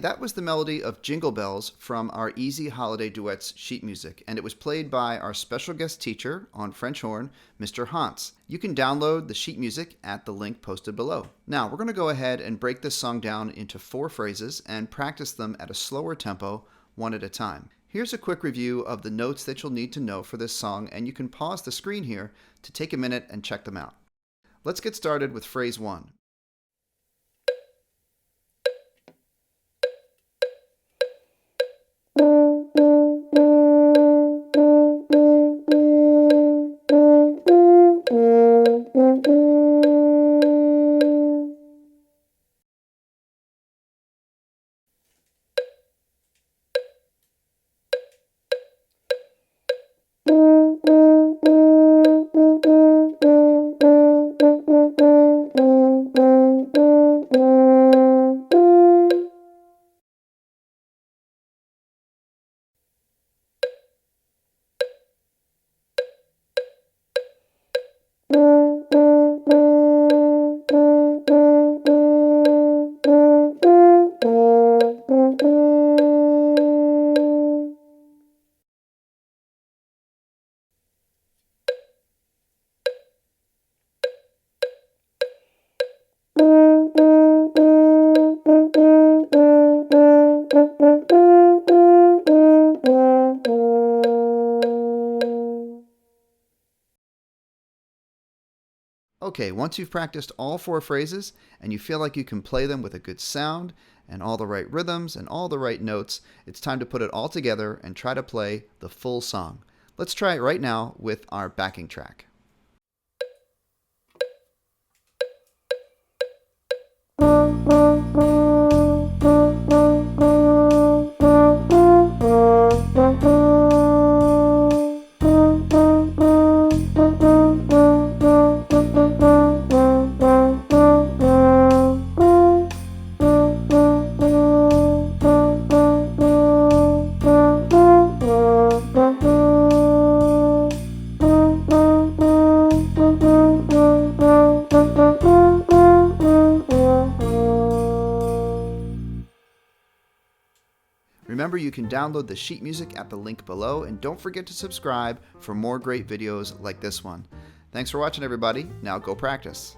That was the melody of Jingle Bells from our Easy Holiday Duets sheet music, and it was played by our special guest teacher on French horn, Mr. Hontz. You can download the sheet music at the link posted below. Now, we're going to go ahead and break this song down into 4 phrases and practice them at a slower tempo, one at a time. Here's a quick review of the notes that you'll need to know for this song, and you can pause the screen here to take a minute and check them out. Let's get started with phrase 1. Okay, once you've practiced all 4 phrases and you feel like you can play them with a good sound and all the right rhythms and all the right notes, it's time to put it all together and try to play the full song. Let's try it right now with our backing track. Remember, you can download the sheet music at the link below, and don't forget to subscribe for more great videos like this one. Thanks for watching, everybody. Now go practice.